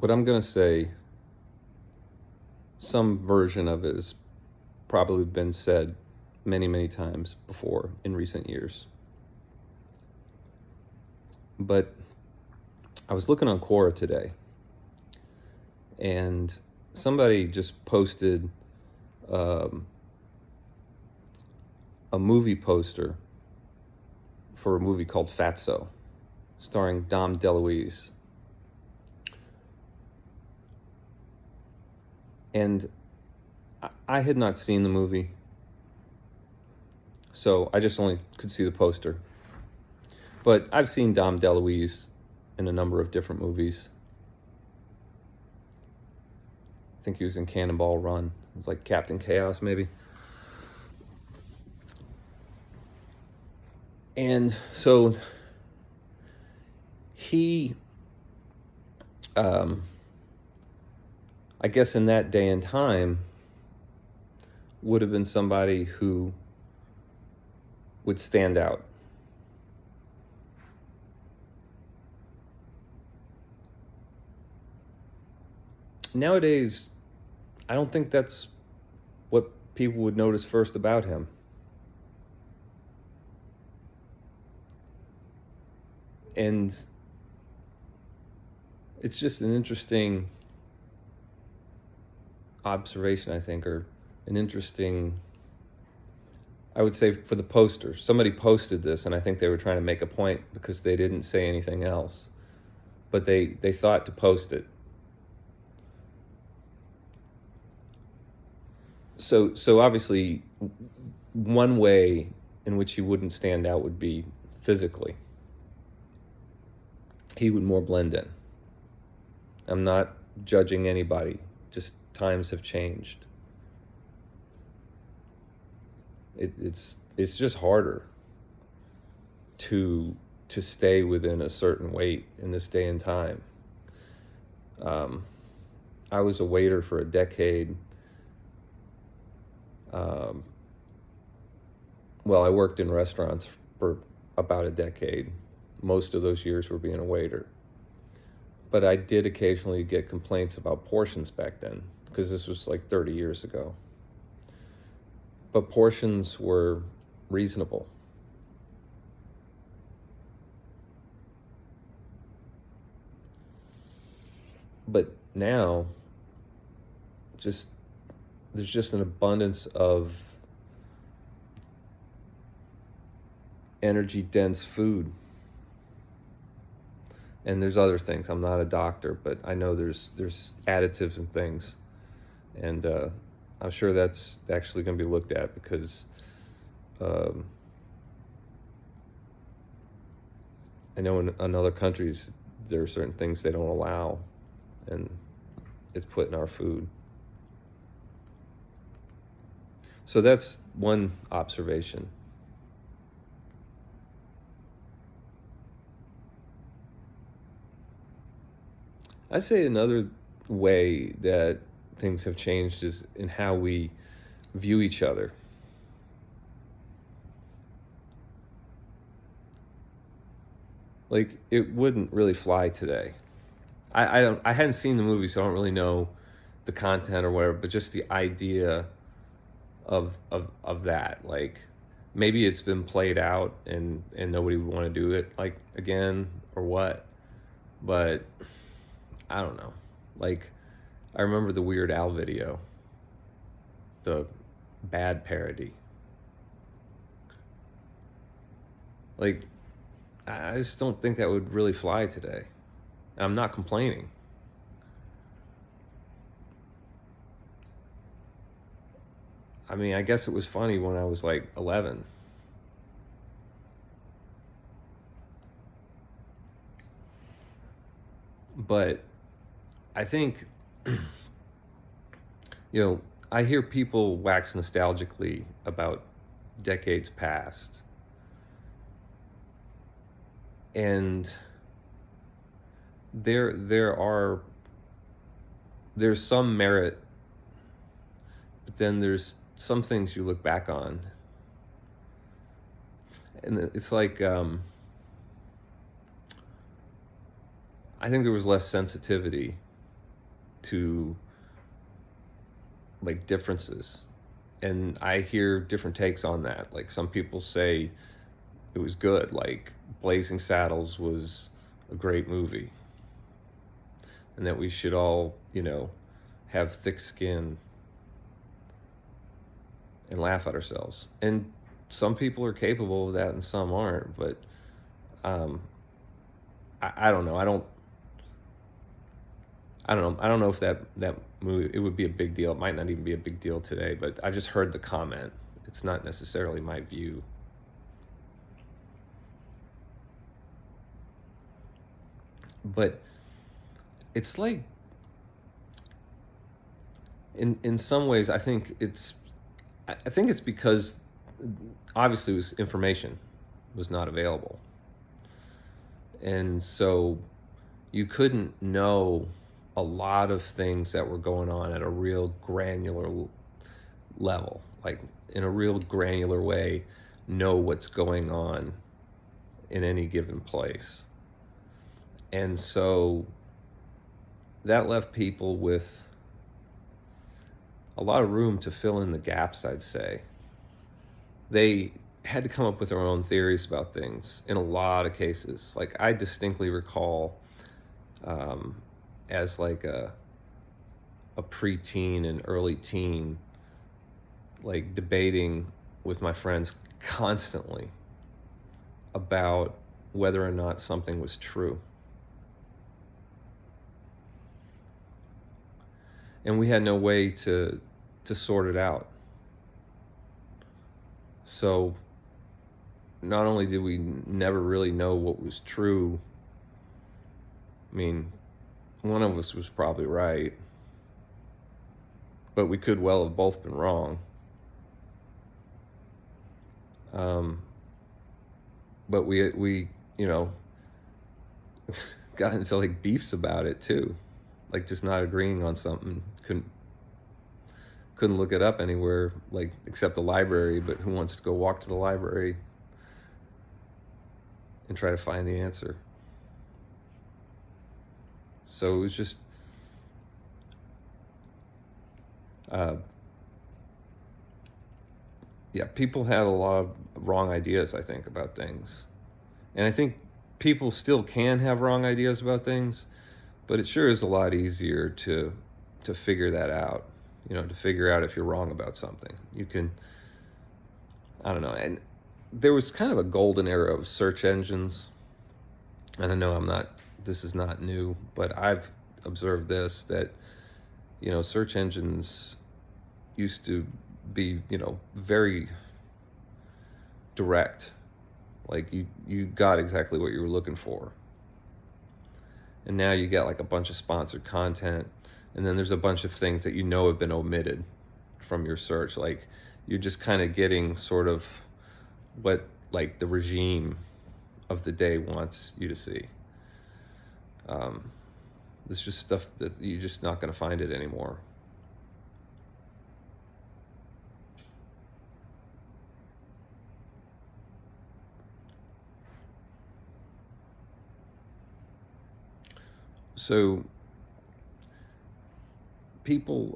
what I'm going to say, some version of it has probably been said many, many times before in recent years. But I was looking on Quora today, and somebody just posted um, a movie poster for a movie called Fatso, starring Dom DeLuise. And I had not seen the movie, so I just only could see the poster. But I've seen Dom DeLuise in a number of different movies. I think he was in Cannonball Run. It was like Captain Chaos, maybe. And so he, I guess in that day and time, would have been somebody who would stand out. Nowadays, I don't think that's what people would notice first about him. And it's just an interesting observation, I think, or an interesting, I would say, for the poster. Somebody posted this, and I think they were trying to make a point because they didn't say anything else. But they thought to post it. So obviously, one way in which he wouldn't stand out would be physically. He would more blend in. I'm not judging anybody, just times have changed. It's just harder to stay within a certain weight in this day and time. I was a waiter for a decade. Well, I worked in restaurants for about a decade. Most of those years were being a waiter. But I did occasionally get complaints about portions back then, because this was like 30 years ago. But portions were reasonable. But now, there's just an abundance of energy dense food. And there's other things. I'm not a doctor, but I know there's additives and things. And I'm sure that's actually going to be looked at, because I know in other countries there are certain things they don't allow, and it's put in our food. So that's one observation. I'd say another way that things have changed is in how we view each other. Like, it wouldn't really fly today. I hadn't seen the movie, so I don't really know the content or whatever, but just the idea of that. Like, maybe it's been played out and nobody would want to do it like again or what. But I don't know. Like, I remember the Weird Al video, the bad parody. Like, I just don't think that would really fly today. I'm not complaining. I mean, I guess it was funny when I was like 11. But I think, I hear people wax nostalgically about decades past. And there's some merit, but then there's some things you look back on, and it's like, I think there was less sensitivity to like differences. And I hear different takes on that. Like some people say it was good, like Blazing Saddles was a great movie, and that we should all, have thick skin and laugh at ourselves. And some people are capable of that and some aren't, but um, I don't know. I don't know if that movie, it would be a big deal. It might not even be a big deal today, but I've just heard the comment. It's not necessarily my view. But it's like, in some ways, I think it's because obviously it was information was not available. And so you couldn't know a lot of things that were going on at a real granular level, like in a real granular way, know what's going on in any given place. And so that left people with a lot of room to fill in the gaps, I'd say. They had to come up with their own theories about things in a lot of cases. Like I distinctly recall, as like a preteen and early teen, like debating with my friends constantly about whether or not something was true. And we had no way to sort it out. So not only did we never really know what was true, I mean, one of us was probably right, but we could well have both been wrong. But we got into like beefs about it too, like just not agreeing on something. Couldn't look it up anywhere, like except the library, but who wants to go walk to the library and try to find the answer? So it was just yeah, people had a lot of wrong ideas, I think, about things. And I think people still can have wrong ideas about things, but it sure is a lot easier to figure that out, to figure out if you're wrong about something. You can, I don't know. And there was kind of a golden era of search engines. And I know this is not new, but I've observed this, that, search engines used to be, very direct. Like you got exactly what you were looking for. And now you get like a bunch of sponsored content, and then there's a bunch of things that have been omitted from your search. Like you're just kind of getting sort of what like the regime of the day wants you to see. It's just stuff that you're just not going to find it anymore. So people,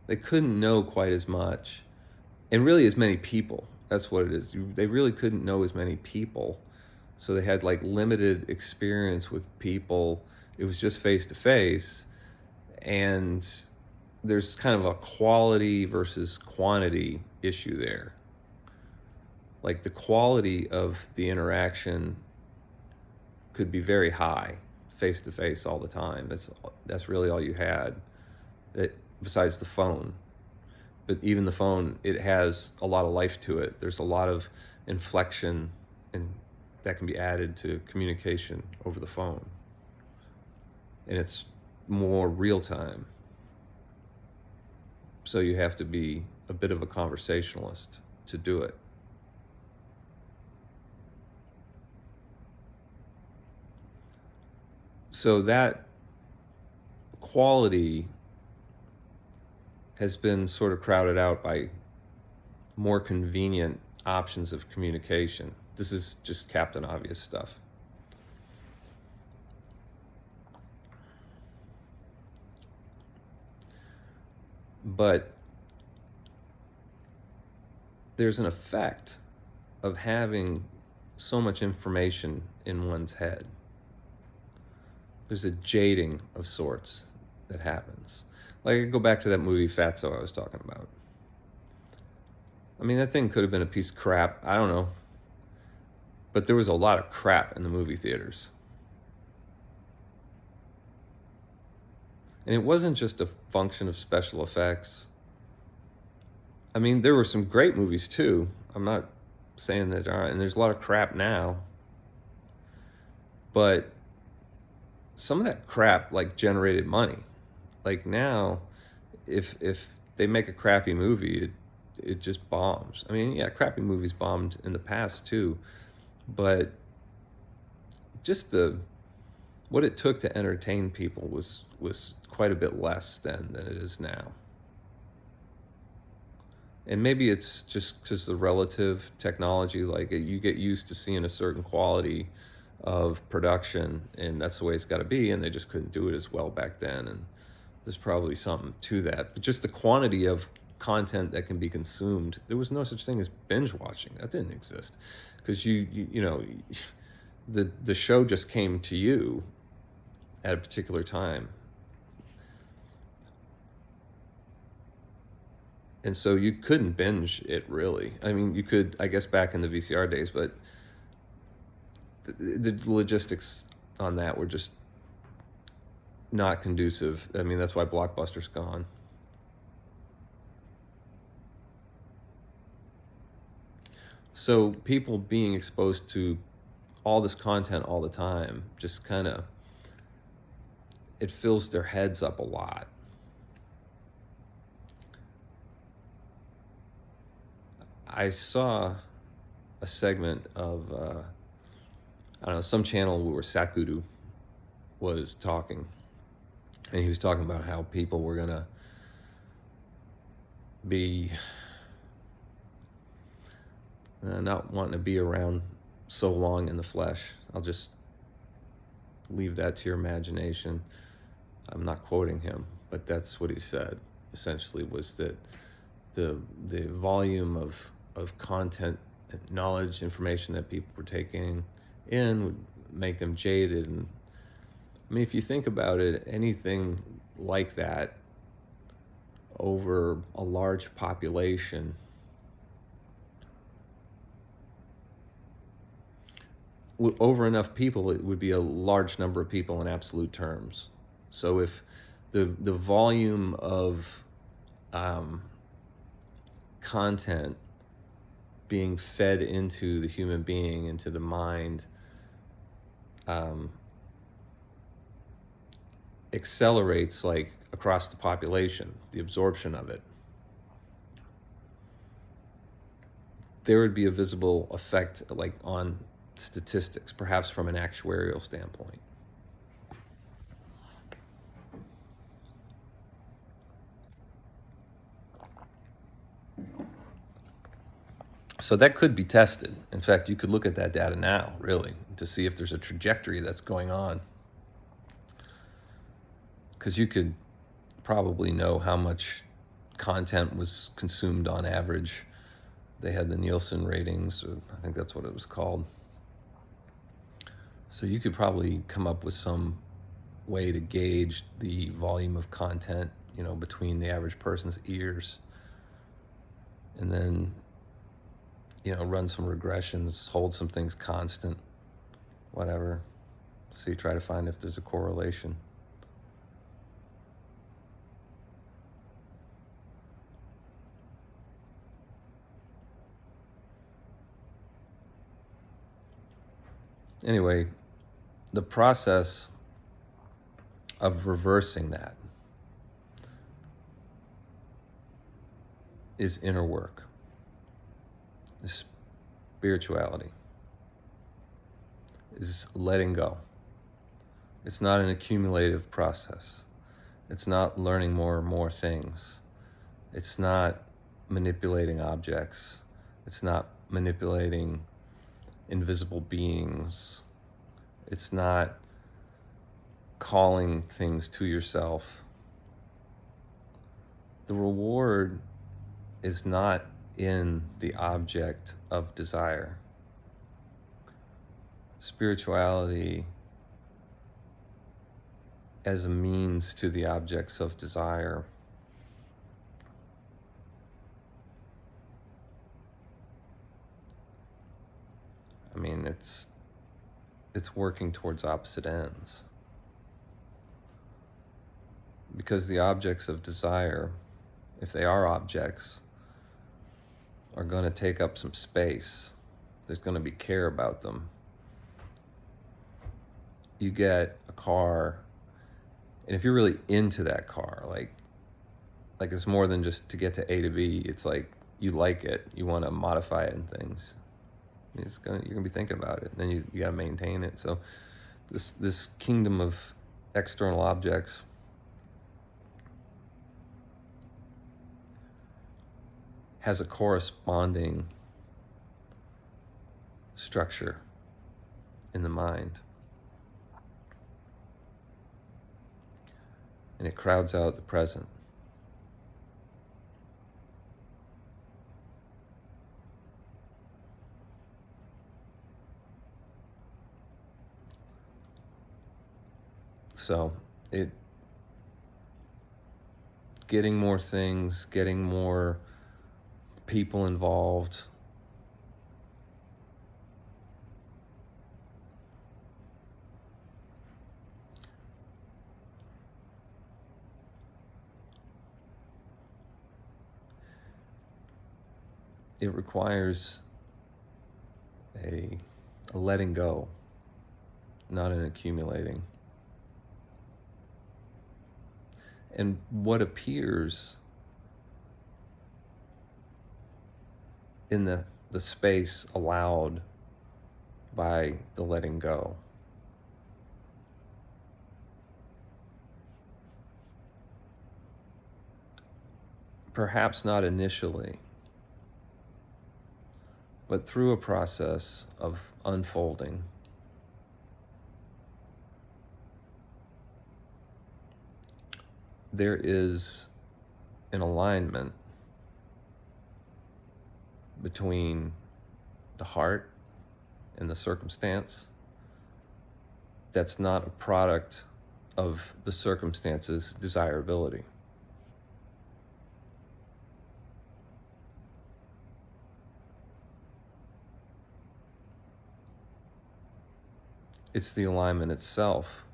they couldn't know quite as much, and really as many people. That's what it is. They really couldn't know as many people, so they had like limited experience with people. It was just face to face, and there's kind of a quality versus quantity issue there. Like the quality of the interaction could be very high, face to face all the time. That's really all you had, besides the phone. But even the phone, it has a lot of life to it. There's a lot of inflection and that can be added to communication over the phone, and it's more real time. So you have to be a bit of a conversationalist to do it. So that quality has been sort of crowded out by more convenient options of communication. This is just Captain Obvious stuff. But there's an effect of having so much information in one's head. There's a jading of sorts that happens. Like, I go back to that movie Fatso I was talking about. I mean, that thing could have been a piece of crap. I don't know. But there was a lot of crap in the movie theaters. And it wasn't just a function of special effects. I mean, there were some great movies too. I'm not saying that there aren't, and there's a lot of crap now. But some of that crap like generated money. Like now, if they make a crappy movie, it just bombs. I mean, yeah, crappy movies bombed in the past too, but just what it took to entertain people was quite a bit less than it is now. And maybe it's just because the relative technology, like you get used to seeing a certain quality of production, and that's the way it's got to be, and they just couldn't do it as well back then, and there's probably something to that. But just the quantity of content that can be consumed, there was no such thing as binge watching. That didn't exist, because you know, the show just came to you at a particular time. And so you couldn't binge it, really. I mean, you could, I guess, back in the VCR days, but the logistics on that were just not conducive. I mean, that's why Blockbuster's gone. So people being exposed to all this content all the time just kind of, it fills their heads up a lot. I saw a segment of, I don't know, some channel where Satguru was talking, and he was talking about how people were going to be not wanting to be around so long in the flesh. I'll just leave that to your imagination. I'm not quoting him, but that's what he said, essentially, was that the volume of content, knowledge, information that people were taking in would make them jaded. And I mean, if you think about it, anything like that over a large population over enough people, it would be a large number of people in absolute terms. So if the volume of content being fed into the human being, into the mind, accelerates like across the population, the absorption of it, there would be a visible effect like on statistics, perhaps from an actuarial standpoint. So that could be tested. In fact, you could look at that data now, really, to see if there's a trajectory that's going on. Because you could probably know how much content was consumed on average. They had the Nielsen ratings, or I think that's what it was called. So you could probably come up with some way to gauge the volume of content, you know, between the average person's ears. And then, you know, run some regressions, hold some things constant, whatever. See, try to find if there's a correlation. Anyway, the process of reversing that is inner work, is spirituality, is letting go. It's not an accumulative process. It's not learning more and more things. It's not manipulating objects. It's not manipulating invisible beings. It's not calling things to yourself. the reward is not in the object of desire. Spirituality as a means to the objects of desire I mean, it's working towards opposite ends. Because the objects of desire, if they are objects, are going to take up some space. There's going to be care about them. You get a car, and if you're really into that car, like it's more than just to get to A to B. It's like you like it, you want to modify it and things. You're gonna be thinking about it, and then you got to maintain it. So this kingdom of external objects has a corresponding structure in the mind, and it crowds out the present. So getting more things, getting more people involved, it requires a letting go, not an accumulating. And what appears in the space allowed by the letting go perhaps not initially, but through a process of unfolding, there is an alignment between the heart and the circumstance that's not a product of the circumstance's desirability. It's the alignment itself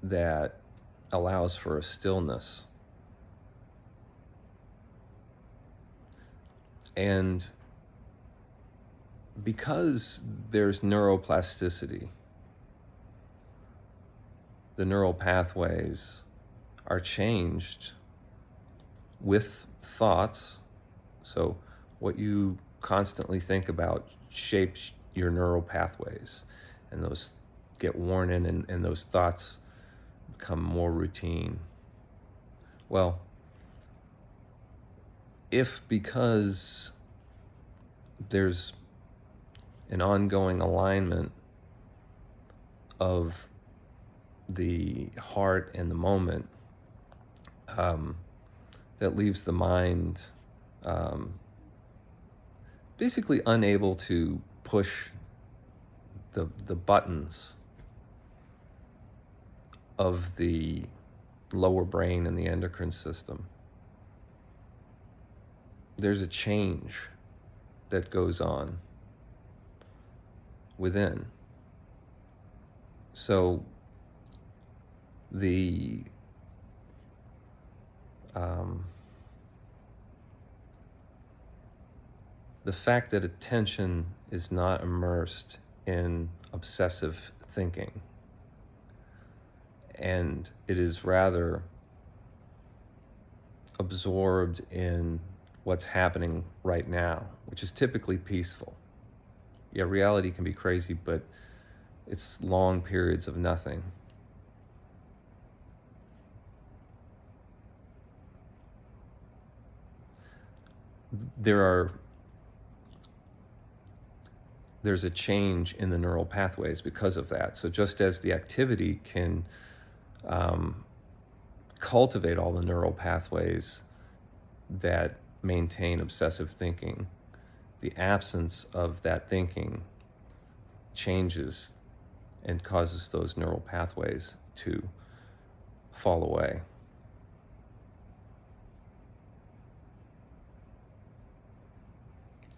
that allows for a stillness. And because there's neuroplasticity, the neural pathways are changed with thoughts. So what you constantly think about shapes your neural pathways, and those get worn in, and those thoughts become more routine. Well, if because there's an ongoing alignment of the heart and the moment, that leaves the mind basically unable to push the buttons of the lower brain and the endocrine system. There's a change that goes on within. So the fact that attention is not immersed in obsessive thinking, and it is rather absorbed in what's happening right now, which is typically peaceful. Yeah, reality can be crazy, but it's long periods of nothing. There's a change in the neural pathways because of that. So just as the activity can cultivate all the neural pathways that maintain obsessive thinking, the absence of that thinking changes and causes those neural pathways to fall away.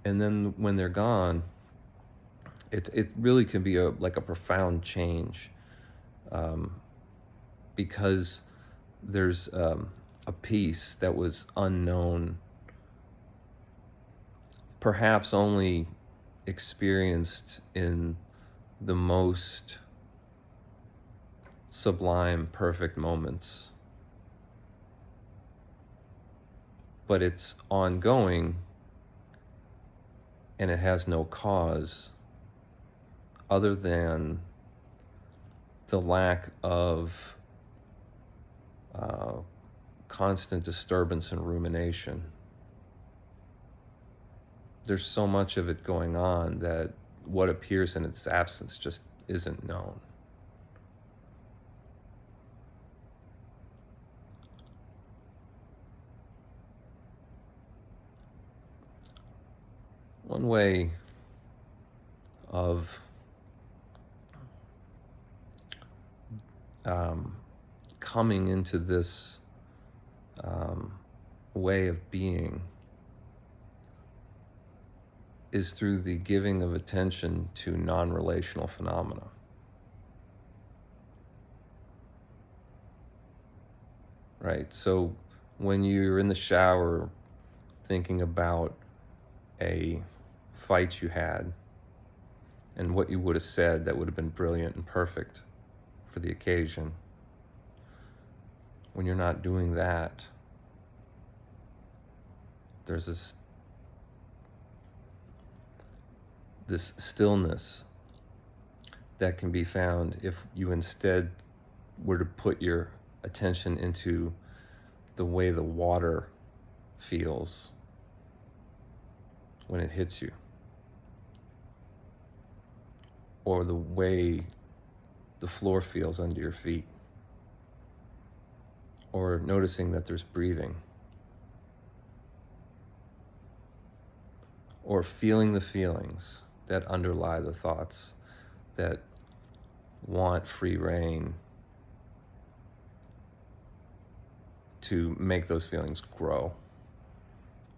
And then when they're gone, it really can be like a profound change, because there's a piece that was unknown, perhaps only experienced in the most sublime, perfect moments. But it's ongoing, and it has no cause other than the lack of constant disturbance and rumination. There's so much of it going on that what appears in its absence just isn't known. One way of coming into this way of being is through the giving of attention to non-relational phenomena. Right? So when you're in the shower thinking about a fight you had and what you would have said that would have been brilliant and perfect for the occasion, when you're not doing that, there's this stillness that can be found if you instead were to put your attention into the way the water feels when it hits you, or the way the floor feels under your feet, or noticing that there's breathing, or feeling the feelings that underlie the thoughts that want free rein to make those feelings grow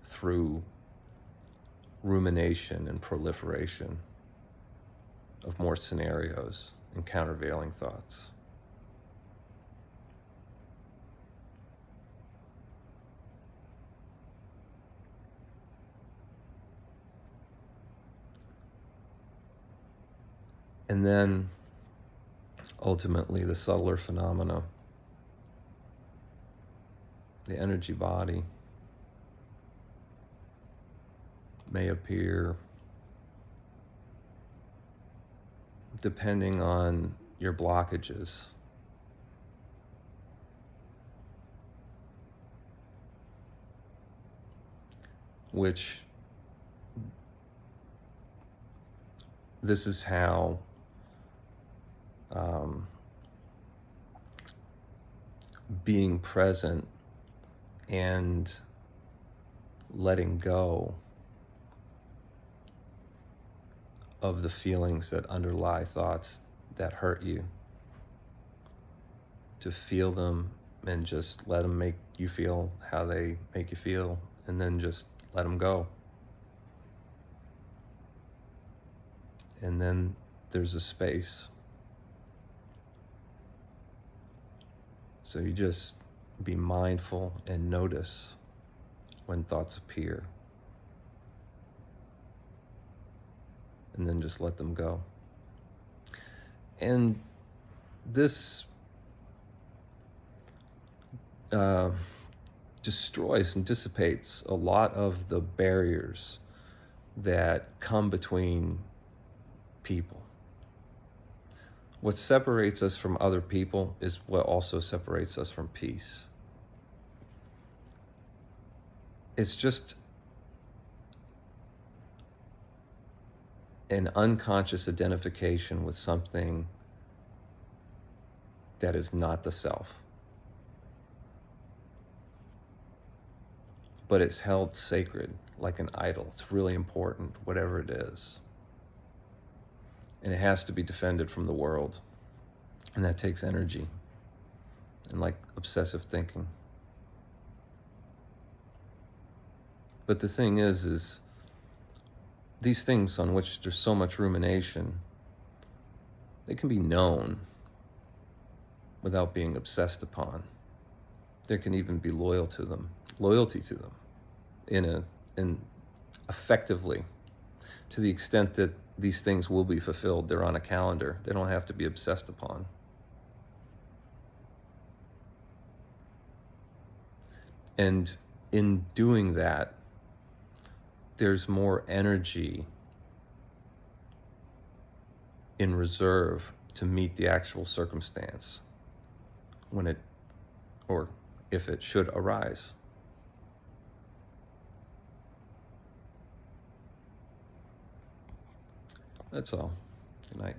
through rumination and proliferation of more scenarios and countervailing thoughts. And then ultimately the subtler phenomena, the energy body, may appear depending on your blockages. Which this is how being present and letting go of the feelings that underlie thoughts that hurt you, to feel them and just let them make you feel how they make you feel, and then just let them go. And then there's a space. So you just be mindful and notice when thoughts appear, and then just let them go. And this destroys and dissipates a lot of the barriers that come between people. What separates us from other people is what also separates us from peace. It's just an unconscious identification with something that is not the self. but it's held sacred like an idol. It's really important, whatever it is. And it has to be defended from the world. And that takes energy and like obsessive thinking. But the thing is these things on which there's so much rumination, they can be known without being obsessed upon. There can even be loyalty to them in effectively, to the extent that these things will be fulfilled. They're on a calendar. They don't have to be obsessed upon. And in doing that, there's more energy in reserve to meet the actual circumstance when it, or if it should arise. That's all. Good night.